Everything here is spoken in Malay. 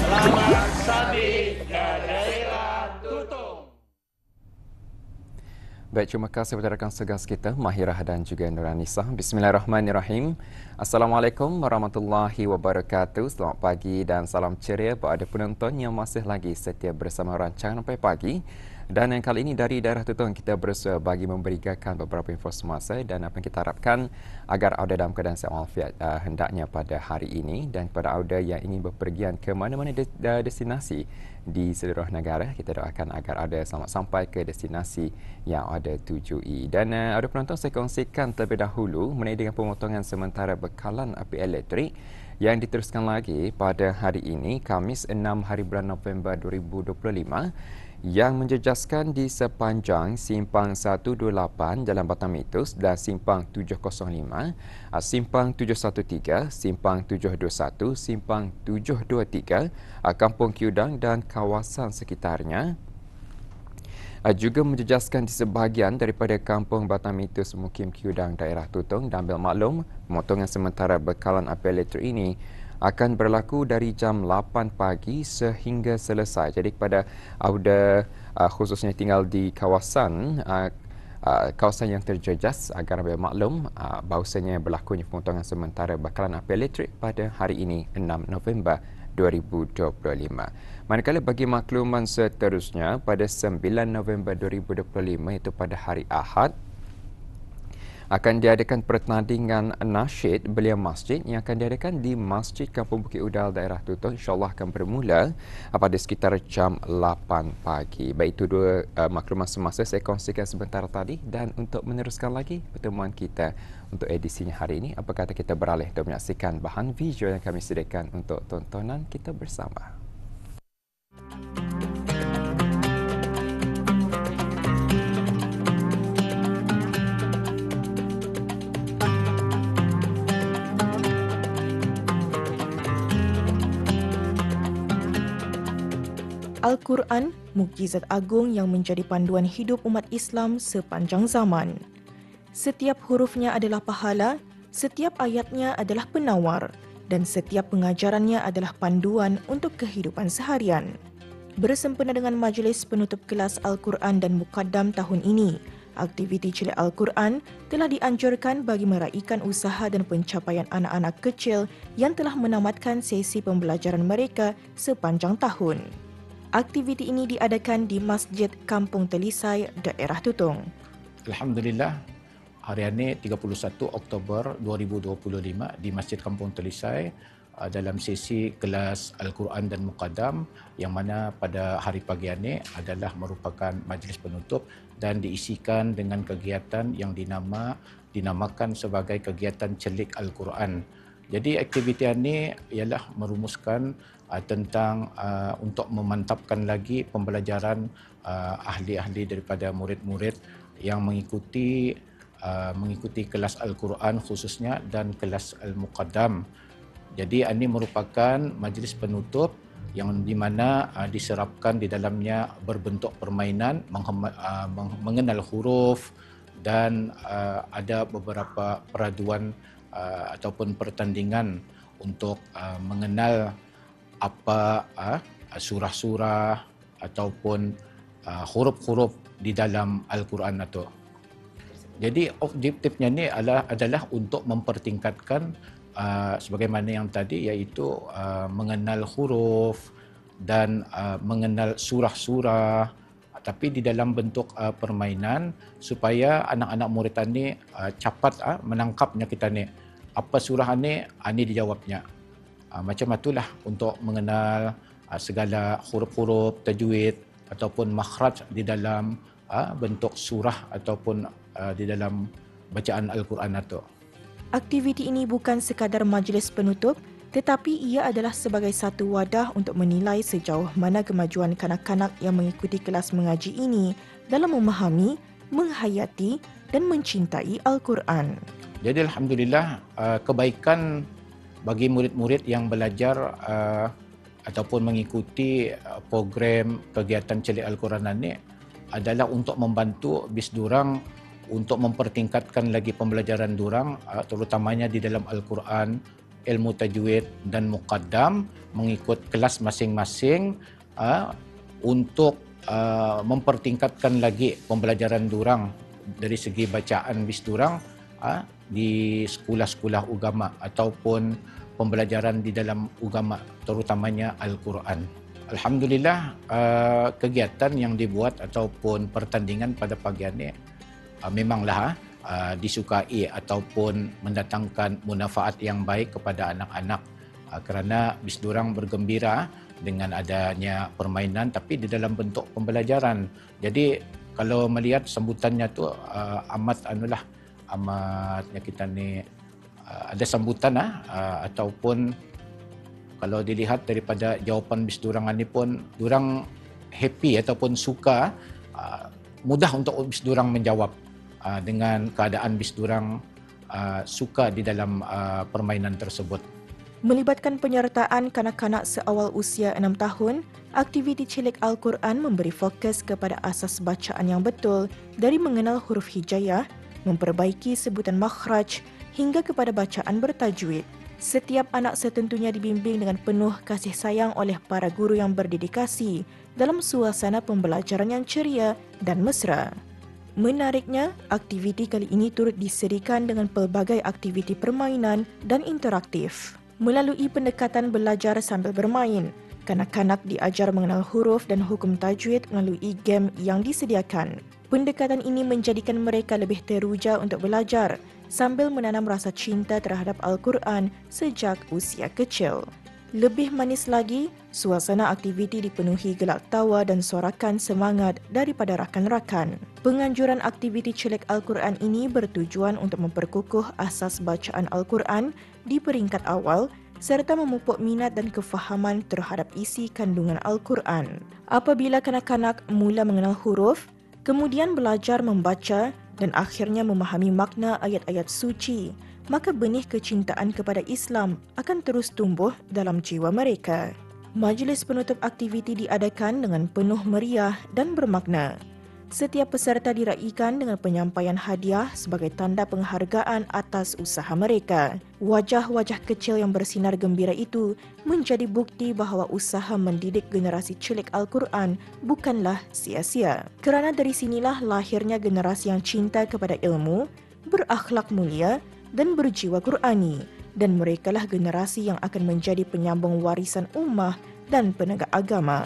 Selamat Sadi Daerah Tutong. Baik, terima kasih kepada rakan segas kita, Mahirah dan juga Nuranisah. Bismillahirrahmanirrahim. Assalamualaikum warahmatullahi wabarakatuh. Selamat pagi dan salam ceria kepada penonton yang masih lagi setia bersama rancangan Sampai Pagi. Dan yang kali ini dari Daerah Tutong kita berusaha bagi memberikan beberapa info semasa dan apa yang kita harapkan agar anda dalam keadaan sihat walafiat hendaknya pada hari ini. Dan kepada anda yang ingin berpergian ke mana-mana destinasi di seluruh negara, kita doakan agar anda selamat sampai ke destinasi yang anda tujui. Dan ada penonton, saya kongsikan terlebih dahulu mengenai dengan pemotongan sementara bekalan api elektrik yang diteruskan lagi pada hari ini, Khamis 6 hari bulan November 2025, yang menjejaskan di sepanjang simpang 128 Jalan Batang-Mitus dan simpang 705, simpang 713, simpang 721, simpang 723, Kampung Kiudang dan kawasan sekitarnya. Juga menjejaskan di sebahagian daripada Kampung Batang-Mitus, Mukim Kiudang, Daerah Tutong. Dan ambil maklum, pemotongan sementara bekalan api elektrik ini akan berlaku dari jam 8 pagi sehingga selesai. Jadi kepada anda khususnya tinggal di kawasan yang terjejas, agar anda maklum bahawasanya berlakunya pemotongan sementara bekalan api elektrik pada hari ini 6 November 2025. Manakala bagi makluman seterusnya, pada 9 November 2025 iaitu pada hari Ahad, akan diadakan pertandingan nasyid belia masjid yang akan diadakan di Masjid Kampung Bukit Udal, Daerah Tutong. InsyaAllah akan bermula pada sekitar jam 8 pagi. Baik, itu dua maklumat semasa saya kongsikan sebentar tadi. Dan untuk meneruskan lagi pertemuan kita untuk edisinya hari ini, apa kata kita beralih untuk menyaksikan bahan visual yang kami sediakan untuk tontonan kita bersama. Al-Quran, mukjizat agung yang menjadi panduan hidup umat Islam sepanjang zaman. Setiap hurufnya adalah pahala, setiap ayatnya adalah penawar, dan setiap pengajarannya adalah panduan untuk kehidupan seharian. Bersempena dengan majlis penutup kelas Al-Quran dan Muqaddam tahun ini, aktiviti Celik Al-Quran telah dianjurkan bagi meraihkan usaha dan pencapaian anak-anak kecil yang telah menamatkan sesi pembelajaran mereka sepanjang tahun. Aktiviti ini diadakan di Masjid Kampung Telisai, Daerah Tutong. Alhamdulillah, hari ini 31 Oktober 2025 di Masjid Kampung Telisai dalam sesi kelas Al-Quran dan Muqaddam, yang mana pada hari pagi ini adalah merupakan majlis penutup dan diisikan dengan kegiatan yang dinamakan sebagai kegiatan Celik Al-Quran. Jadi aktiviti ini ialah merumuskan tentang untuk memantapkan lagi pembelajaran ahli-ahli daripada murid-murid yang mengikuti kelas Al-Quran khususnya dan kelas Al-Muqaddam. Jadi ini merupakan majlis penutup yang di mana diserapkan di dalamnya berbentuk permainan, mengenal huruf, dan ada beberapa peraduan ataupun pertandingan untuk mengenal apa surah-surah ataupun huruf-huruf di dalam Al-Quran itu. Jadi objektifnya ini adalah untuk mempertingkatkan sebagaimana yang tadi, iaitu mengenal huruf dan mengenal surah-surah, tapi di dalam bentuk permainan, supaya anak-anak murid ini cepat menangkapnya kita ni. Apa surah ni dijawabnya. Macam itulah untuk mengenal segala huruf-huruf, tajwid ataupun makhraj di dalam bentuk surah ataupun di dalam bacaan Al-Quran itu. Aktiviti ini bukan sekadar majlis penutup, tetapi ia adalah sebagai satu wadah untuk menilai sejauh mana kemajuan kanak-kanak yang mengikuti kelas mengaji ini dalam memahami, menghayati dan mencintai Al-Quran. Jadi alhamdulillah kebaikan bagi murid-murid yang belajar ataupun mengikuti program kegiatan Celik Al-Quran ini adalah untuk membantu bis durang untuk mempertingkatkan lagi pembelajaran durang terutamanya di dalam Al-Quran, ilmu tajwid dan muqaddam, mengikut kelas masing-masing untuk mempertingkatkan lagi pembelajaran durang dari segi bacaan bis durang di sekolah-sekolah agama ataupun pembelajaran di dalam agama terutamanya Al-Quran. Alhamdulillah kegiatan yang dibuat ataupun pertandingan pada pagi ini memanglah disukai ataupun mendatangkan manfaat yang baik kepada anak-anak kerana bis durang bergembira dengan adanya permainan tapi di dalam bentuk pembelajaran. Jadi kalau melihat sambutannya tu amatnya kita ni ada sambutan ataupun kalau dilihat daripada jawapan bis durang ini pun durang happy ataupun suka, mudah untuk bis durang menjawab dengan keadaan bis durang suka di dalam permainan tersebut. Melibatkan penyertaan kanak-kanak seawal usia 6 tahun, aktiviti Celik Al-Quran memberi fokus kepada asas bacaan yang betul dari mengenal huruf hijayah, memperbaiki sebutan makhraj hingga kepada bacaan bertajwid. Setiap anak setentunya dibimbing dengan penuh kasih sayang oleh para guru yang berdedikasi dalam suasana pembelajaran yang ceria dan mesra. Menariknya, aktiviti kali ini turut disediakan dengan pelbagai aktiviti permainan dan interaktif. Melalui pendekatan belajar sambil bermain, kanak-kanak diajar mengenal huruf dan hukum tajwid melalui game yang disediakan. Pendekatan ini menjadikan mereka lebih teruja untuk belajar sambil menanam rasa cinta terhadap Al-Quran sejak usia kecil. Lebih manis lagi, suasana aktiviti dipenuhi gelak tawa dan sorakan semangat daripada rakan-rakan. Penganjuran aktiviti Celik Al-Quran ini bertujuan untuk memperkukuh asas bacaan Al-Quran di peringkat awal serta memupuk minat dan kefahaman terhadap isi kandungan Al-Quran. Apabila kanak-kanak mula mengenal huruf, kemudian belajar membaca dan akhirnya memahami makna ayat-ayat suci, maka benih kecintaan kepada Islam akan terus tumbuh dalam jiwa mereka. Majlis penutup aktiviti diadakan dengan penuh meriah dan bermakna. Setiap peserta diraikan dengan penyampaian hadiah sebagai tanda penghargaan atas usaha mereka. Wajah-wajah kecil yang bersinar gembira itu menjadi bukti bahawa usaha mendidik generasi Celik Al-Quran bukanlah sia-sia. Kerana dari sinilah lahirnya generasi yang cinta kepada ilmu, berakhlak mulia dan berjiwa Qurani, dan merekalah generasi yang akan menjadi penyambung warisan ummah dan penegak agama.